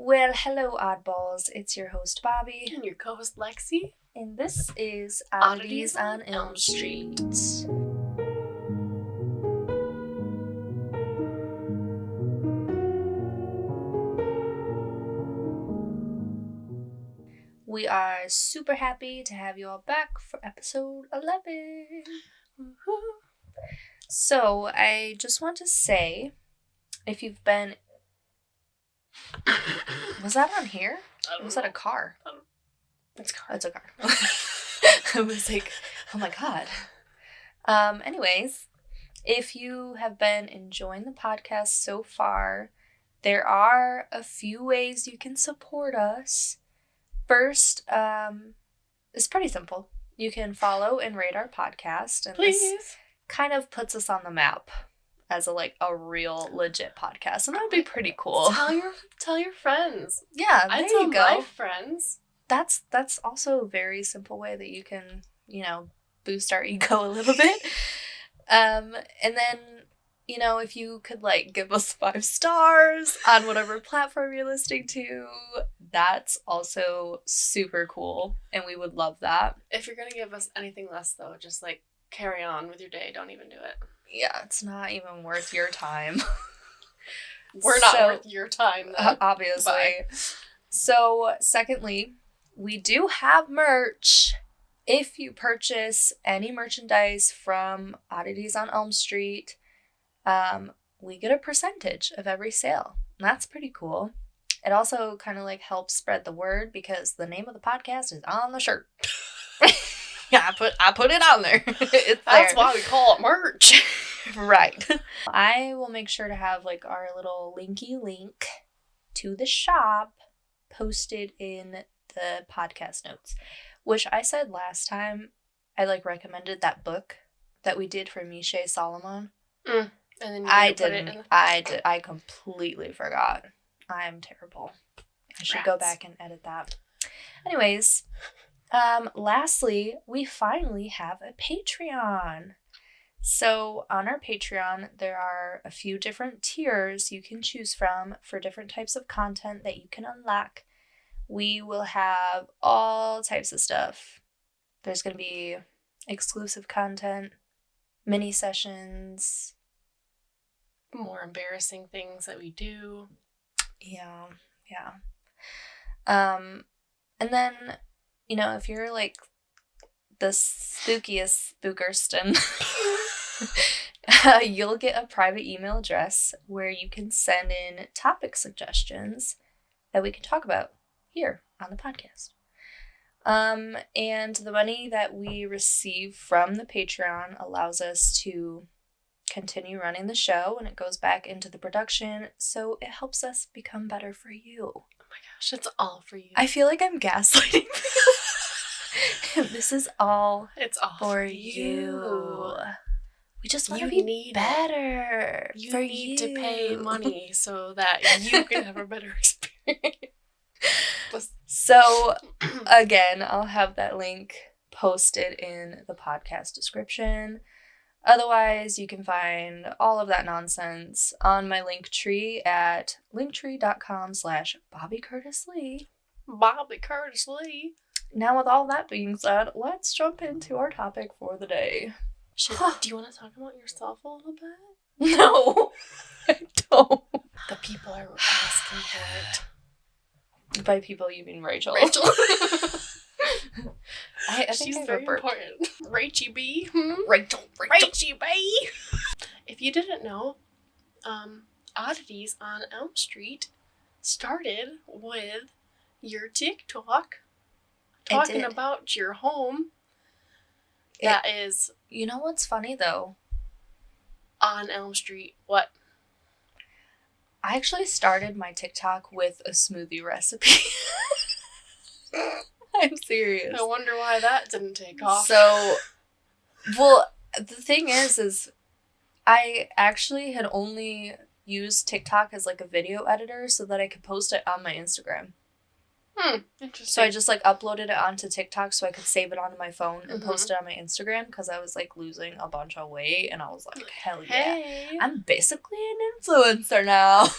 Well, hello, oddballs. It's your host, Bobby. And your co-host, Lexi. And this is Oddities on Elm Street. We are super happy to have you all back for episode 11. Woo-hoo. So, I just want to say, if you've been... Was that on here? Or was that a car? It's a car. It's a car. I was like, oh my god. Anyways, if you have been enjoying the podcast so far, there are a few ways you can support us. First, it's pretty simple. You can follow and rate our podcast, and Please. This kind of puts us on the map as a real legit podcast, and that would be pretty cool. Tell your friends. Yeah, there you go. My friends. That's also a very simple way that you can, boost our ego a little bit. And then, if you could give us 5 stars on whatever platform you're listening to, that's also super cool, and we would love that. If you're gonna give us anything less, though, just carry on with your day. Don't even do it. Yeah, it's not even worth your time. We're not worth your time, though. Obviously. Bye. So, secondly, we do have merch. If you purchase any merchandise from Oddities on Elm Street, we get a percentage of every sale. And that's pretty cool. It also kind of helps spread the word because the name of the podcast is on the shirt. Yeah, I put it on there. It's That's there. why we call it merch. Right. I will make sure to have our little linky link to the shop posted in the podcast notes, which I said last time I recommended that book that we did for Miche Solomon. And then I didn't. I completely forgot. I'm terrible. I should go back and edit that. Anyways, lastly, we finally have a Patreon. So on our Patreon, there are a few different tiers you can choose from for different types of content that you can unlock. We will have all types of stuff. There's going to be exclusive content, mini sessions, more embarrassing things that we do. Yeah. And then, if you're the spookiest spookerston, you'll get a private email address where you can send in topic suggestions that we can talk about here on the podcast. And the money that we receive from the Patreon allows us to continue running the show, and it goes back into the production, so it helps us become better for you. Oh my gosh, it's all for you. I feel like I'm gaslighting you. This is all for you. We just want to be better. You need to pay money so that you can have a better experience. So, again, I'll have that link posted in the podcast description. Otherwise, you can find all of that nonsense on my Linktree at linktree.com/BobbyCurtisLee. Bobby Curtis Lee. Now, with all that being said, let's jump into our topic for the day. Do you want to talk about yourself a little bit? No, I don't. The people are asking for it. By people, you mean Rachel. I think she's I very burped. important. Rachie B. Rachel. Rachie B. If you didn't know, Oddities on Elm Street started with your TikTok talking about your home. That is... You know what's funny, though? On Elm Street. What? I actually started my TikTok with a smoothie recipe. I'm serious. I wonder why that didn't take off. So, well, the thing is I actually had only used TikTok as a video editor so that I could post it on my Instagram. Interesting. So I just uploaded it onto TikTok so I could save it onto my phone and post it on my Instagram because I was losing a bunch of weight and I was like, hell yeah. Hey. I'm basically an influencer now.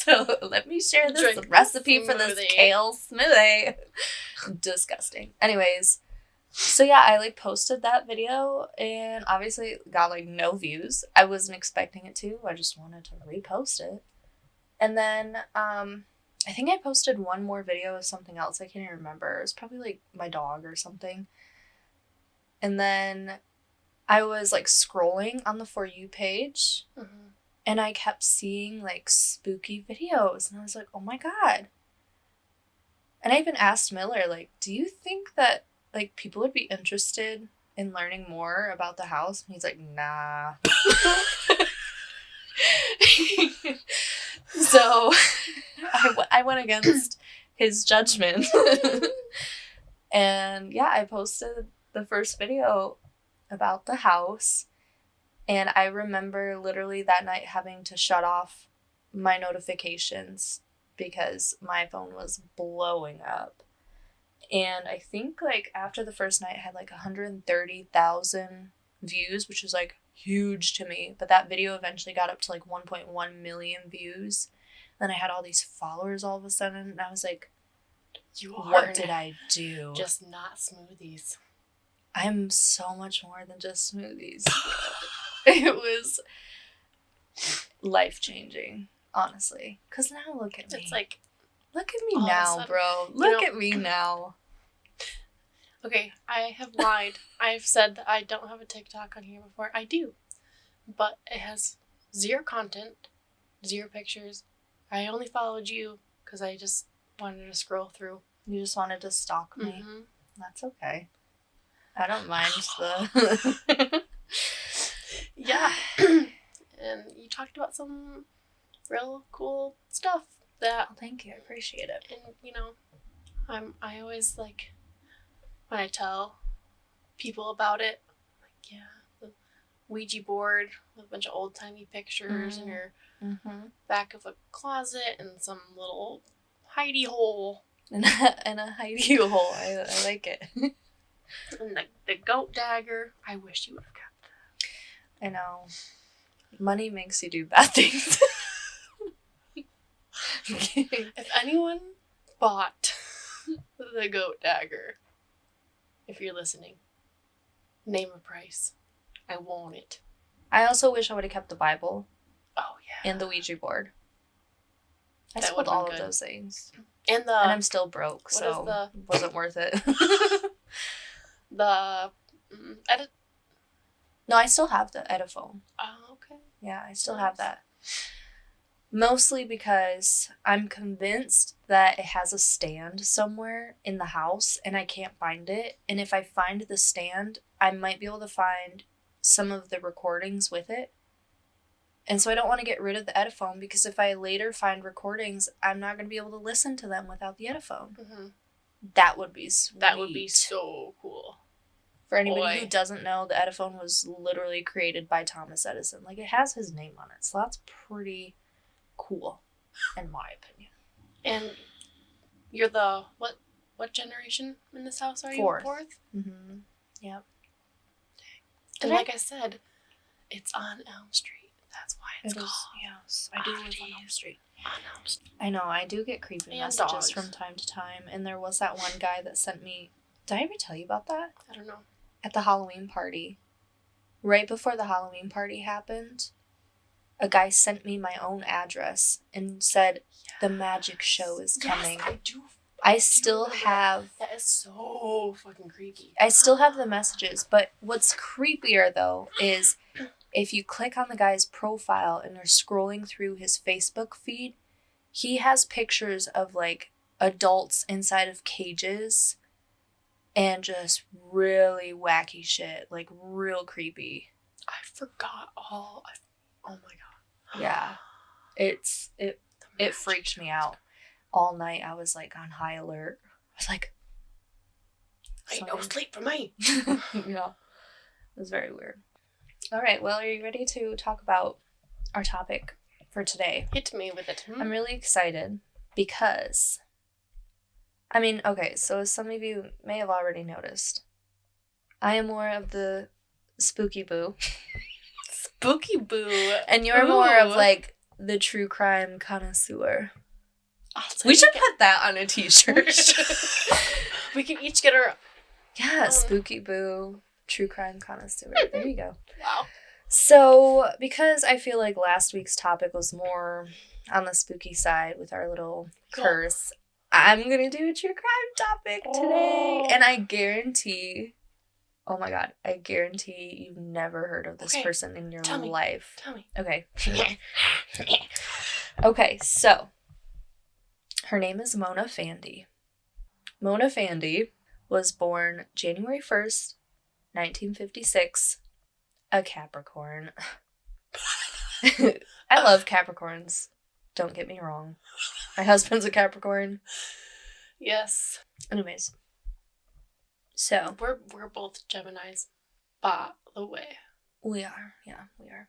So let me share this Drink recipe for this smoothie. kale smoothie. Disgusting. Anyways, so yeah, I like posted that video and obviously got like no views. I wasn't expecting it to. I just wanted to repost it. And then I think I posted one more video of something else. I can't even remember. It was probably like my dog or something. And then I was like scrolling on the For You page. Mm-hmm. And I kept seeing, like, spooky videos. And I was like, oh, my God. And I even asked Miller, like, do you think that, like, people would be interested in learning more about the house? And he's like, nah. So I went against his judgment. And, yeah, I posted the first video about the house. And I remember literally that night having to shut off my notifications because my phone was blowing up. And I think, like, after the first night, I had, like, 130,000 views, which was, like, huge to me. But that video eventually got up to, like, 1.1 million views. Then I had all these followers all of a sudden. And I was like, what did I do? Just not smoothies. I'm so much more than just smoothies. It was life-changing, honestly. Because now look at me. It's like... Look at me now, bro. Look at me now. Okay, I have lied. I've said that I don't have a TikTok on here before. I do. But it has 0 content, 0 pictures. I only followed you because I just wanted to scroll through. You just wanted to stalk me. Mm-hmm. That's okay. I don't mind the... Yeah. And you talked about some real cool stuff that... Well, thank you. I appreciate it. And, you know, I always, like, when I tell people about it, like, yeah, the Ouija board with a bunch of old-timey pictures in your back of a closet and some little hidey hole. And a hidey hole. I like it. And the goat dagger. I wish you would have kept that. I know. Money makes you do bad things. If anyone bought the goat dagger, if you're listening, name a price. I want it. I also wish I would have kept the Bible. Oh, yeah. And the Ouija board. I That sold would've been all of good. those things. And I'm still broke, so it wasn't worth it. the edit. No, I still have the Ediphone. Oh, okay. Yeah, I still have that. Mostly because I'm convinced that it has a stand somewhere in the house and I can't find it. And if I find the stand, I might be able to find some of the recordings with it. And so I don't want to get rid of the Ediphone because if I later find recordings, I'm not going to be able to listen to them without the Ediphone. Mm-hmm. That would be sweet. That would be so cool. For anybody who doesn't know, the Ediphone was literally created by Thomas Edison. Like, it has his name on it, so that's pretty cool, in my opinion. And you're the, what generation in this house are you? Fourth? Mm-hmm. Yep. And like I said, it's on Elm Street. That's why it's called. Yes, I do live on Elm Street. On Elm Street. I know, I do get creepy And messages dogs. from time to time, and there was that one guy that sent me... Did I ever tell you about that? I don't know. At the Halloween party. Right before the Halloween party happened, a guy sent me my own address and said, the magic show is coming. Yes, I do. I still have... That is so fucking creepy. I still have the messages, but what's creepier, though, is if you click on the guy's profile and you're scrolling through his Facebook feed, he has pictures of, like, adults inside of cages and just really wacky shit. Like, real creepy. I forgot all. Oh my god. Yeah. It freaked me out. All night I was, like, on high alert. I was like... Ain't no sleep for me. Yeah. It was very weird. All right, well, are you ready to talk about our topic for today? Hit me with it. I'm really excited because... I mean, okay, so as some of you may have already noticed, I am more of the spooky boo. Spooky boo. And you're more of, like, the true crime connoisseur. Also, We should put that on a t-shirt. We can each get our... Yeah, Spooky Boo, true crime connoisseur. There you go. Wow. So, because I feel like last week's topic was more on the spooky side with our little curse, I'm going to do a true crime topic today. And I guarantee, oh my God, I guarantee you've never heard of this person in your life. Tell me. Okay. Okay, so her name is Mona Fandey. Mona Fandey was born January 1st, 1956, a Capricorn. I love Capricorns. Don't get me wrong. My husband's a Capricorn. Yes. Anyways. So. We're both Geminis, by the way. We are. Yeah, we are.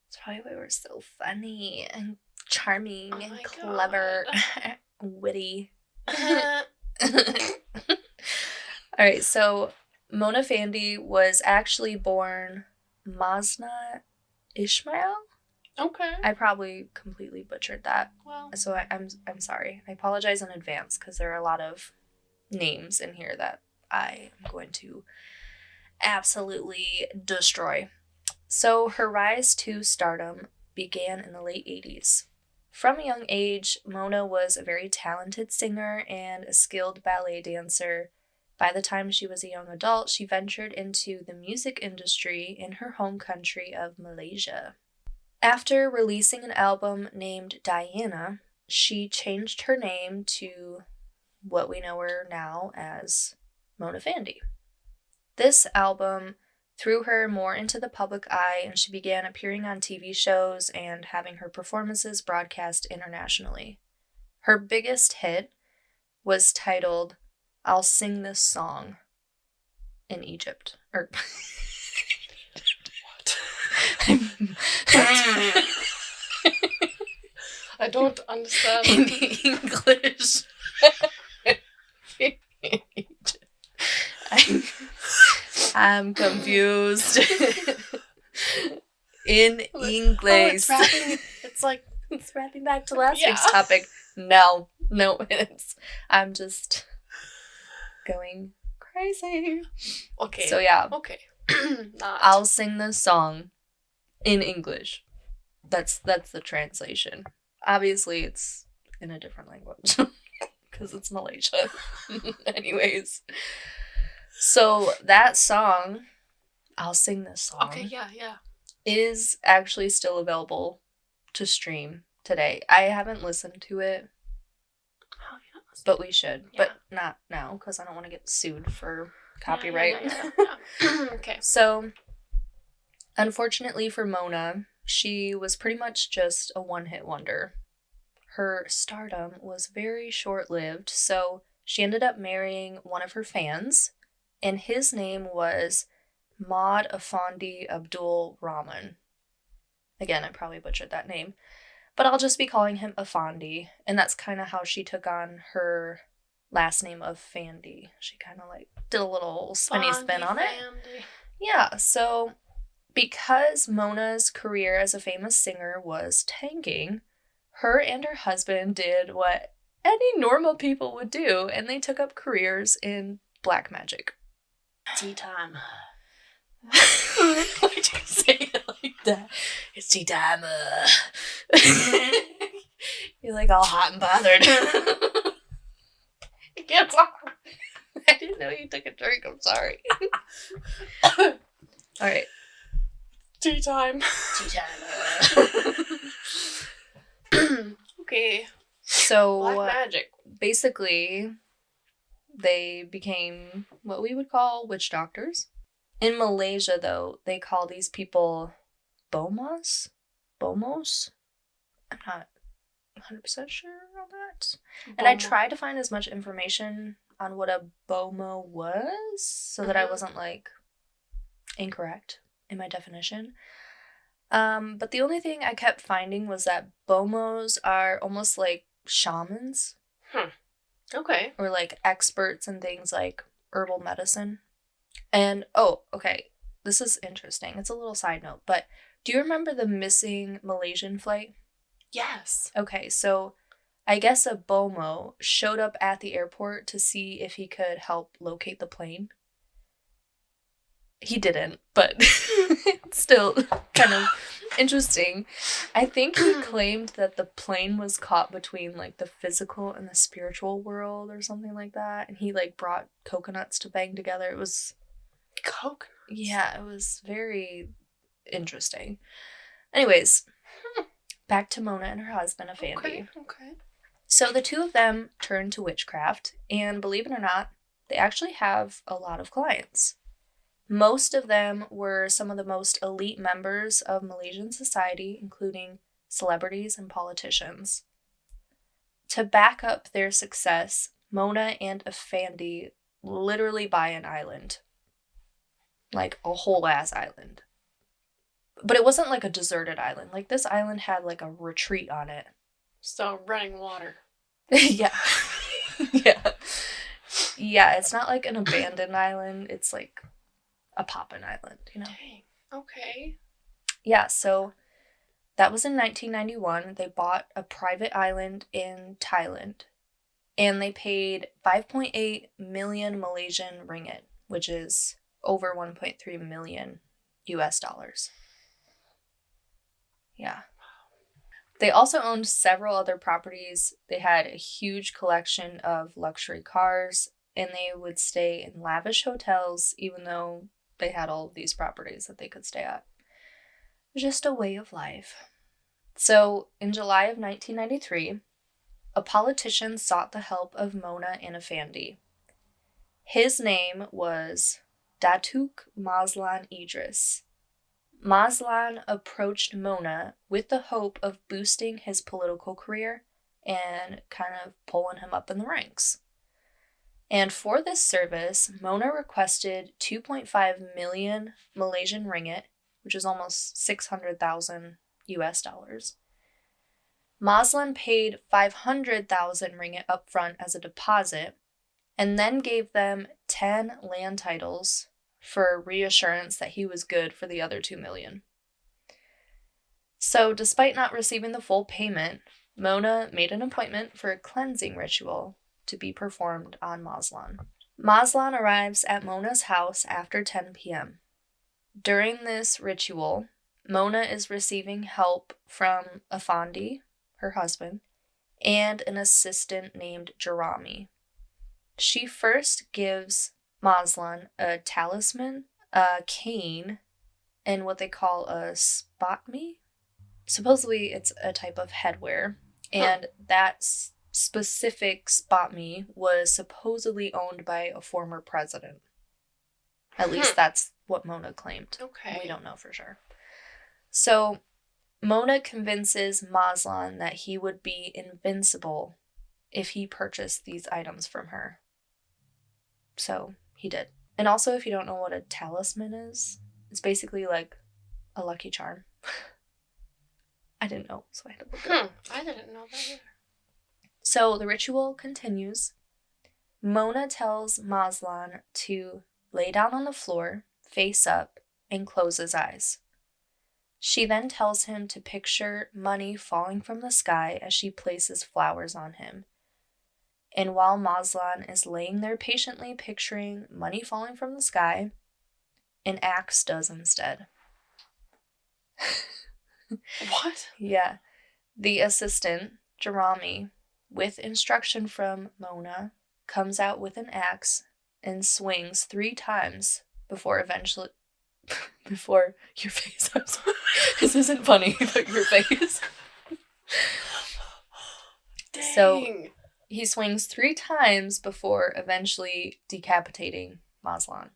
That's probably why we're so funny and charming and clever. Witty. Alright, so Mona Fandey was actually born Masna Ishmael. Okay. I probably completely butchered that. Well. So I'm sorry. I apologize in advance because there are a lot of names in here that I am going to absolutely destroy. So her rise to stardom began in the late 80s. From a young age, Mona was a very talented singer and a skilled ballet dancer. By the time she was a young adult, she ventured into the music industry in her home country of Malaysia. After releasing an album named Diana, she changed her name to what we know her now as Mona Fandey. This album threw her more into the public eye, and she began appearing on TV shows and having her performances broadcast internationally. Her biggest hit was titled I'll Sing This Song in Egypt. Or I don't understand. In English. I'm confused. In English. It's wrapping back to last week's topic. No, I'm just going crazy. Okay. So yeah. Okay. I'll sing this song in English. That's the translation. Obviously, it's in a different language because it's Malaysia. Anyways, so that song, I'll sing this song. Okay, yeah. Is actually still available to stream today. I haven't listened to it, but we should. Yeah. But not now because I don't want to get sued for copyright. Yeah. Okay. So, unfortunately for Mona, she was pretty much just a one-hit wonder. Her stardom was very short-lived, so she ended up marrying one of her fans, and his name was Mona Fandey Abdul Rahman. Again, I probably butchered that name, but I'll just be calling him Afandi, and that's kind of how she took on her last name of Fandy. She kind of like did a little spin on it. Yeah, so because Mona's career as a famous singer was tanking, her and her husband did what any normal people would do, and they took up careers in black magic. Tea time. Why'd you say it like that? It's tea time. You're like all hot and bothered. You can't talk. I didn't know you took a drink. I'm sorry. All right. Tea time. Tea time. Okay. So black magic. Basically, they became what we would call witch doctors. In Malaysia, though, they call these people Bomos? I'm not 100% sure on that. And I tried to find as much information on what a Bomo was so that I wasn't, like, incorrect in my definition. But the only thing I kept finding was that Bomos are almost like shamans. Okay. Or, like, experts in things like herbal medicine. And, okay, this is interesting. It's a little side note, but Do you remember the missing Malaysian flight? Yes. Okay, so I guess a BOMO showed up at the airport to see if he could help locate the plane. He didn't, but still kind of interesting. I think he claimed that the plane was caught between like the physical and the spiritual world or something like that, and he like brought coconuts to bang together. It was coconuts. Yeah, it was very interesting. Anyways, back to Mona and her husband, Fandy. Okay. So the two of them turned to witchcraft, and believe it or not, they actually have a lot of clients. Most of them were some of the most elite members of Malaysian society, including celebrities and politicians. To back up their success, Mona and Fandy literally buy an island. Like a whole ass island. But it wasn't like a deserted island. Like this island had like a retreat on it. So running water. Yeah. Yeah. Yeah, it's not like an abandoned island. It's like a poppin' island, you know? Dang. Okay. Yeah, so that was in 1991. They bought a private island in Thailand. And they paid 5.8 million Malaysian ringgit, which is over 1.3 million US dollars. Yeah. They also owned several other properties. They had a huge collection of luxury cars, and they would stay in lavish hotels, even though they had all of these properties that they could stay at. Just a way of life. So, in July of 1993, a politician sought the help of Mona and Fandy. His name was Datuk Mazlan Idris. Mazlan approached Mona with the hope of boosting his political career and kind of pulling him up in the ranks. And for this service, Mona requested 2.5 million Malaysian ringgit, which is almost 600,000 US dollars. Mazlan paid 500,000 ringgit upfront as a deposit and then gave them 10 land titles for reassurance that he was good for the other 2 million. So, despite not receiving the full payment, Mona made an appointment for a cleansing ritual to be performed on Mazlan. Mazlan arrives at Mona's house after 10 p.m. During this ritual, Mona is receiving help from a Fandy, her husband, and an assistant named Jerami. She first gives Mazlan a talisman, a cane, and what they call a spotmi. Supposedly it's a type of headwear, and that specific spotmi was supposedly owned by a former president. At least that's what Mona claimed. Okay. We don't know for sure. So Mona convinces Mazlan that he would be invincible if he purchased these items from her. So he did. And also, if you don't know what a talisman is, it's basically like a lucky charm. I didn't know, so I had to look it up. I didn't know that either. So the ritual continues. Mona tells Mazlan to lay down on the floor, face up, and close his eyes. She then tells him to picture money falling from the sky as she places flowers on him. And while Mazlan is laying there patiently picturing money falling from the sky, an axe does instead. What? Yeah. The assistant, Jerami, with instruction from Mona, comes out with an axe and swings 3 times before eventually... before your face. I'm sorry. This isn't funny, but your face. Dang. So he swings 3 times before eventually decapitating Mazlan.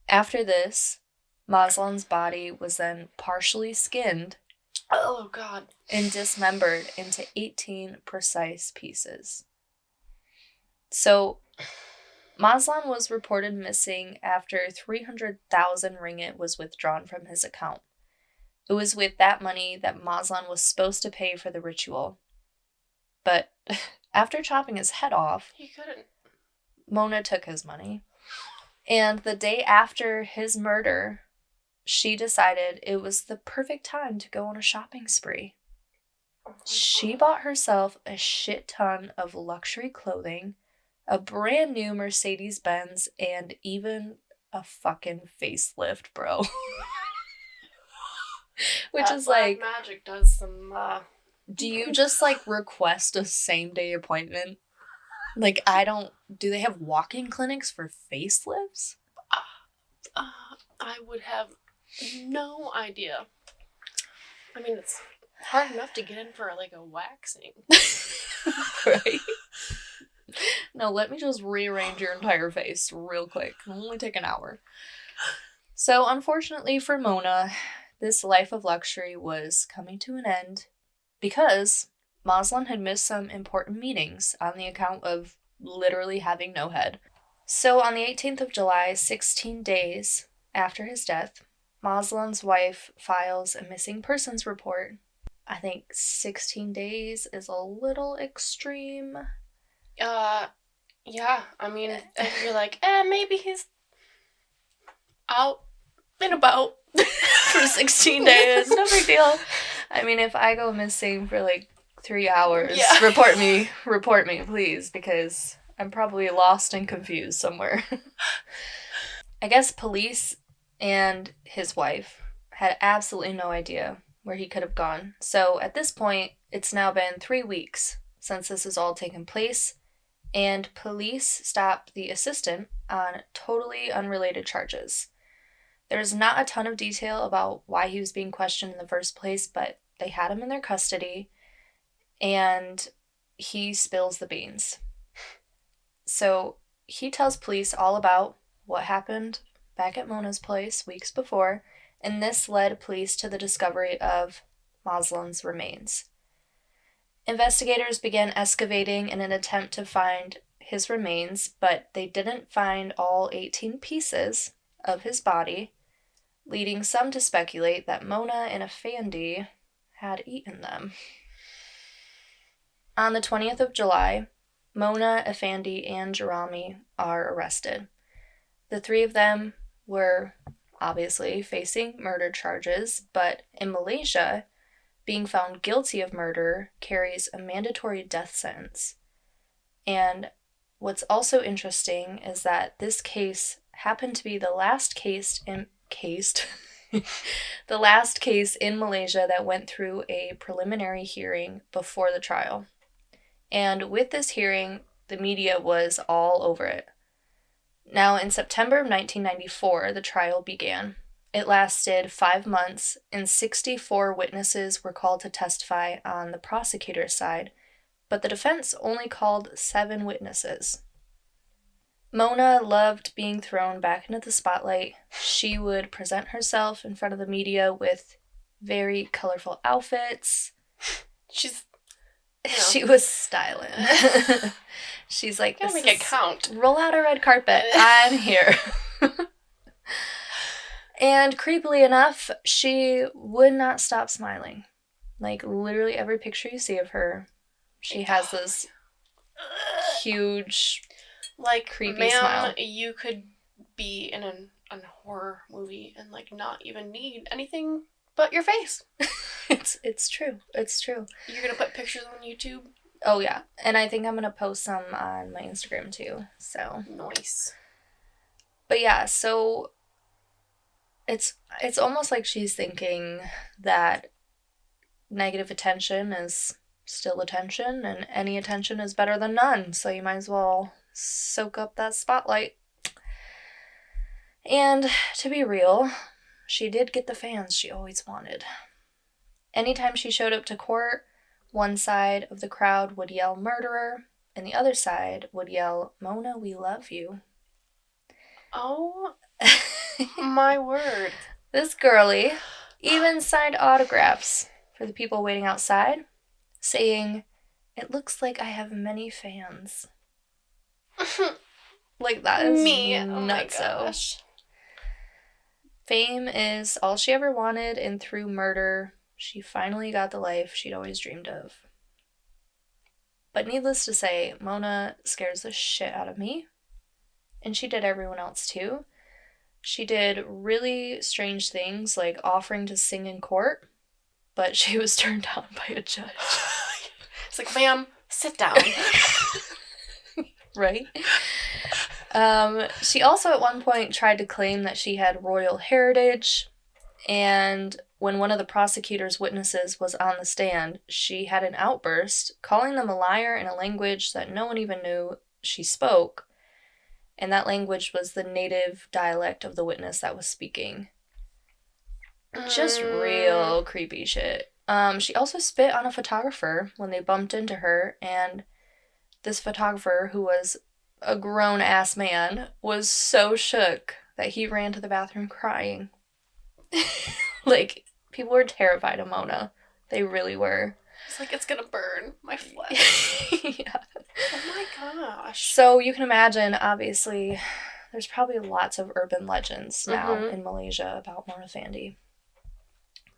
After this, Mazlan's body was then partially skinned. Oh, God. And dismembered into 18 precise pieces. So Mazlan was reported missing after 300,000 ringgit was withdrawn from his account. It was with that money that Mazlan was supposed to pay for the ritual. But after chopping his head off, He couldn't. Mona took his money. And the day after his murder, she decided it was the perfect time to go on a shopping spree. She bought herself a shit ton of luxury clothing, a brand new Mercedes-Benz, and even a fucking facelift, bro. Which that is like, magic does some do you just like request a same-day appointment? Like, do they have walk-in clinics for facelifts? I would have no idea. I mean, it's hard enough to get in for like a waxing. Right? No, let me just rearrange your entire face real quick. It'll only take an hour. So, unfortunately for Mona, this life of luxury was coming to an end because Moslem had missed some important meetings on the account of literally having no head. So, on the 18th of July, 16 days after his death, Moslem's wife files a missing persons report. I think 16 days is a little extreme. Yeah. I mean, if you're like, maybe he's out and about for 16 days, no big deal. I mean, if I go missing for like 3 hours, report me, please, because I'm probably lost and confused somewhere. I guess police and his wife had absolutely no idea where he could have gone. So at this point, it's now been 3 weeks since this has all taken place, and police stopped the assistant on totally unrelated charges. There's not a ton of detail about why he was being questioned in the first place, but they had him in their custody, and he spills the beans. So he tells police all about what happened back at Mona's place weeks before, and this led police to the discovery of Moslem's remains. Investigators began excavating in an attempt to find his remains, but they didn't find all 18 pieces of his body, leading some to speculate that Mona and a Fandy had eaten them. On the 20th of July, Mona, Fandy, and Jerami are arrested. The 3 of them were obviously facing murder charges, but in Malaysia, being found guilty of murder carries a mandatory death sentence. And what's also interesting is that this case happened to be the last case in Malaysia that went through a preliminary hearing before the trial. And with this hearing, the media was all over it. Now, in September of 1994, the trial began. It lasted 5 months, and 64 witnesses were called to testify on the prosecutor's side, but the defense only called 7 witnesses. Mona loved being thrown back into the spotlight. She would present herself in front of the media with very colorful outfits. She was styling. She's like, gotta make it count. Roll out a red carpet. I'm here. And creepily enough, she would not stop smiling. Like, literally every picture you see of her, she has this huge, like, creepy smile. You could be in a horror movie and, like, not even need anything but your face. It's true. It's true. You're gonna put pictures on YouTube? Oh, yeah. And I think I'm gonna post some on my Instagram, too. So. Nice. But, yeah, so it's almost like she's thinking that negative attention is still attention, and any attention is better than none, so you might as well soak up that spotlight. And to be real, she did get the fans she always wanted. Anytime she showed up to court, one side of the crowd would yell murderer, and the other side would yell, Mona, we love you. Oh, my word. This girlie even signed autographs for the people waiting outside, saying, it looks like I have many fans. Like, that is nutso. Oh my gosh. Fame is all she ever wanted, and through murder, she finally got the life she'd always dreamed of. But needless to say, Mona scares the shit out of me, and she did everyone else too. She did really strange things, like offering to sing in court, but she was turned down by a judge. It's like, ma'am, sit down. Right? She also at one point tried to claim that she had royal heritage, and when one of the prosecutor's witnesses was on the stand, she had an outburst, calling them a liar in a language that no one even knew she spoke, and that language was the native dialect of the witness that was speaking. Just real creepy shit. She also spit on a photographer when they bumped into her, and this photographer, who was a grown-ass man, was so shook that he ran to the bathroom crying. Like, people were terrified of Mona. They really were. It's like, it's gonna burn my flesh. Yeah. Oh my gosh. So you can imagine, obviously, there's probably lots of urban legends now in Malaysia about Mona Fandey.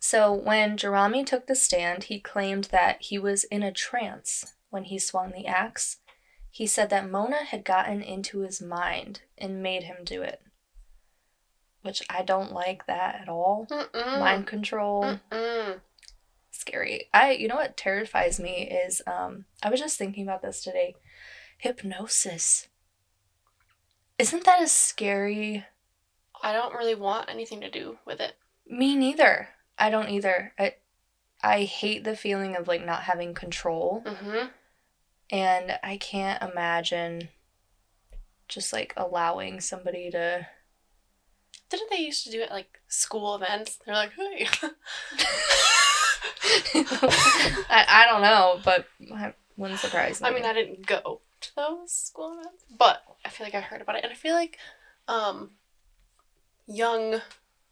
So when Jeremy took the stand, he claimed that he was in a trance when he swung the axe. He said that Mona had gotten into his mind and made him do it. Which I don't like that at all. Mind control. Scary. You know what terrifies me is, I was just thinking about this today. Hypnosis. Isn't that a scary... I don't really want anything to do with it. Me neither. I don't either. I hate the feeling of, like, not having control. And I can't imagine just, like, allowing somebody to... Didn't they used to do it at, like, school events? They're like, hey. I don't know, but it wouldn't surprise me. I mean, I didn't go to those school events, but I feel like I heard about it. And I feel like young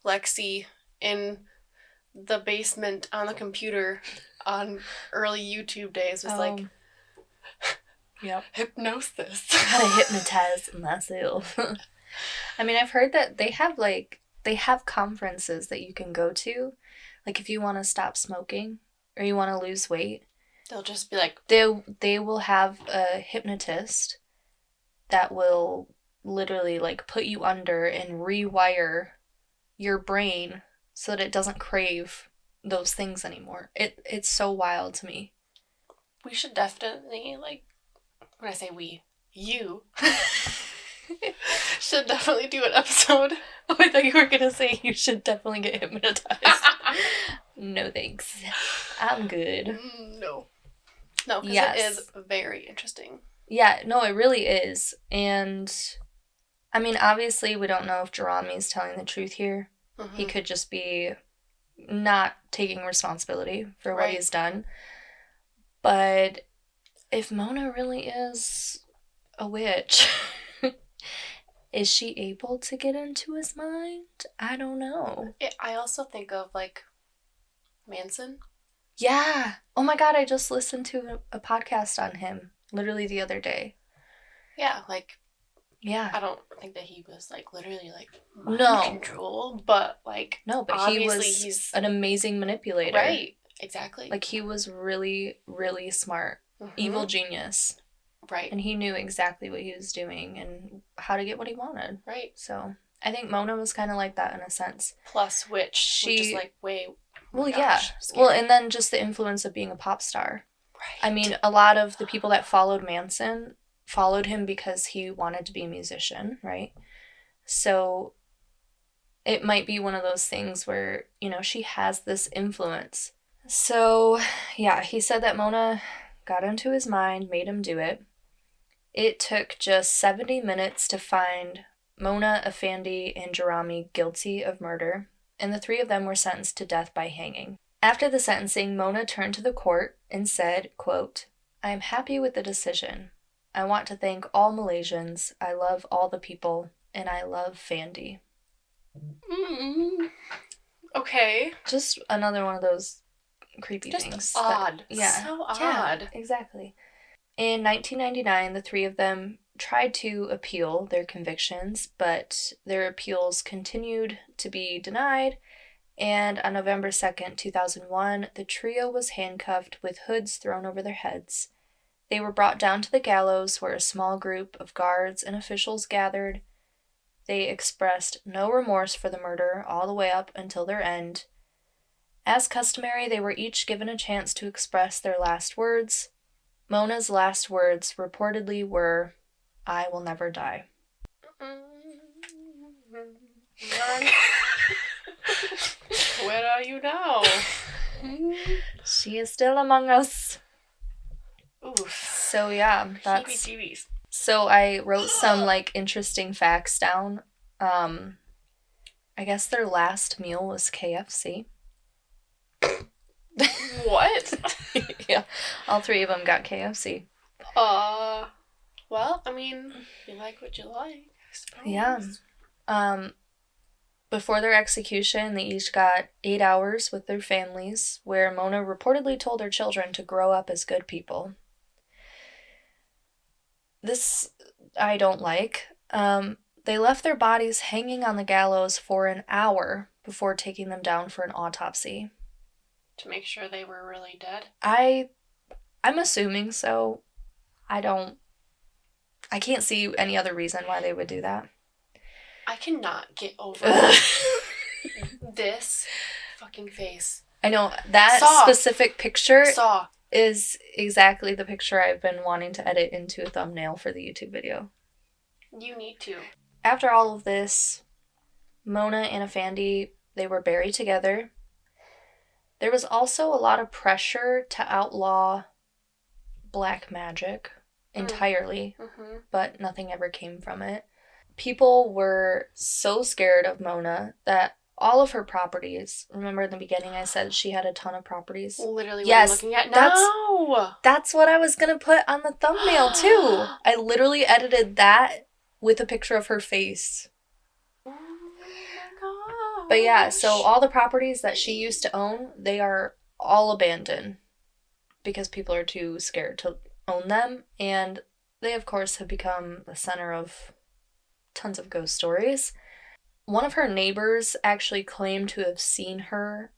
Lexi in the basement on the computer on early YouTube days was like, yep, hypnosis. How to hypnotize myself. I mean, I've heard that they have conferences that you can go to. Like, if you want to stop smoking or you want to lose weight, they'll just be like... They will have a hypnotist that will literally, like, put you under and rewire your brain so that it doesn't crave those things anymore. It's so wild to me. We should definitely, like, when I say we, you... should definitely do an episode. Oh, I thought you were going to say you should definitely get hypnotized. No thanks. I'm good. No, because it is very interesting. Yeah, no, it really is. And, I mean, obviously we don't know if Jeremy's telling the truth here. He could just be not taking responsibility for what he's done. But if Mona really is a witch... Is she able to get into his mind? I don't know. I also think of, like, Manson. Yeah. Oh my god, I just listened to a podcast on him literally the other day. Yeah, like... Yeah. I don't think that he was, like, literally, like, mind control, but, like... No, but he's an amazing manipulator. Right. Exactly. Like, he was really, really smart. Evil genius. Right. And he knew exactly what he was doing and how to get what he wanted. Right. So, I think Mona was kind of like that in a sense. Plus, which is like way... Well, yeah. Well, and then just the influence of being a pop star. Right. I mean, a lot of the people that followed Manson followed him because he wanted to be a musician, right? So, it might be one of those things where, you know, she has this influence. So, yeah, he said that Mona got into his mind, made him do it. It took just 70 minutes to find Mona, Fandy, and Jeremy guilty of murder, and the three of them were sentenced to death by hanging. After the sentencing, Mona turned to the court and said, quote, "I am happy with the decision. I want to thank all Malaysians. I love all the people, and I love Fandy." Okay. Just another one of those creepy things. Just odd. So odd. Yeah, exactly. In 1999, the three of them tried to appeal their convictions, but their appeals continued to be denied, and on November 2nd, 2001, the trio was handcuffed with hoods thrown over their heads. They were brought down to the gallows where a small group of guards and officials gathered. They expressed no remorse for the murder all the way up until their end. As customary, they were each given a chance to express their last words. Mona's last words reportedly were, "I will never die." Where are you now? She is still among us. Oof. So yeah, that's... heebie-jeebies. So I wrote some, like, interesting facts down. I guess their last meal was KFC. What? Yeah, all three of them got KFC. Well, I mean, you like what you like, I suppose. Yeah. Before their execution, they each got 8 hours with their families, where Mona reportedly told her children to grow up as good people. This I don't like. They left their bodies hanging on the gallows for an hour before taking them down for an autopsy. To make sure they were really dead? I'm assuming so. I can't see any other reason why they would do that. I cannot get over this fucking face. I know, that specific picture is exactly the picture I've been wanting to edit into a thumbnail for the YouTube video. You need to. After all of this, Mona and Fandy, they were buried together. There was also a lot of pressure to outlaw black magic entirely, but nothing ever came from it. People were so scared of Mona that all of her properties, remember in the beginning I said she had a ton of properties? Literally what I'm looking at now. That's what I was going to put on the thumbnail too. I literally edited that with a picture of her face. Oh my god. But yeah, so all the properties that she used to own, they are all abandoned because people are too scared to own them. And they, of course, have become the center of tons of ghost stories. One of her neighbors actually claimed to have seen her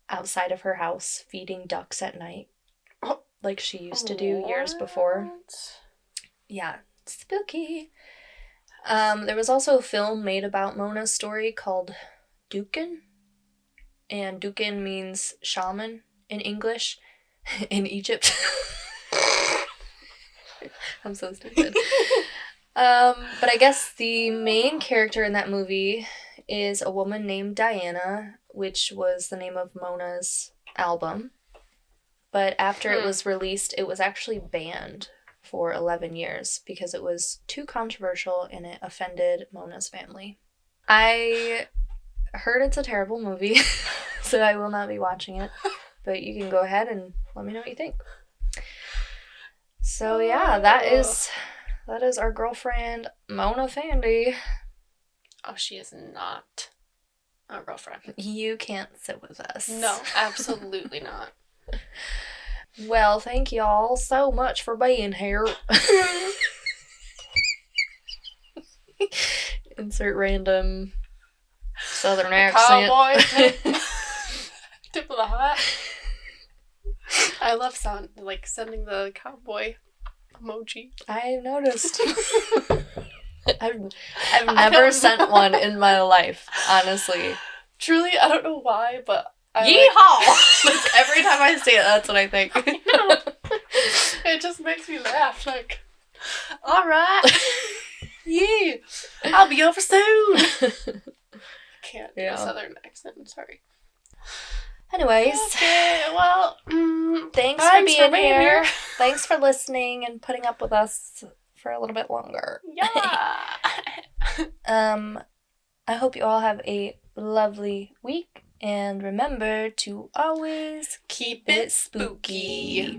outside of her house feeding ducks at night, like she used to do years before. Yeah, spooky. There was also a film made about Mona's story called Dukin, and Dukin means shaman in English in Egypt. I'm so stupid. But I guess the main character in that movie is a woman named Diana, which was the name of Mona's album. But after it was released, it was actually banned for 11 years because it was too controversial and it offended Mona's family. I heard it's a terrible movie, so I will not be watching it. But you can go ahead and let me know what you think. So yeah, that is our girlfriend, Mona Fandey. Oh, she is not a girlfriend. You can't sit with us. No, absolutely not. Well, thank y'all so much for being here. Insert random southern accent. Cowboy tip of the hat. I love sending the cowboy emoji. I noticed. I've never sent one in my life, honestly. Truly, I don't know why, but Yeehaw! Every time I see it, that's what I think. It just makes me laugh. Like, all right, yeah, I'll be over soon. Can't do a southern accent. I'm sorry. Anyways, okay, well, thanks for being here. Thanks for listening and putting up with us for a little bit longer. Yeah. I hope you all have a lovely week, and remember to always keep it spooky.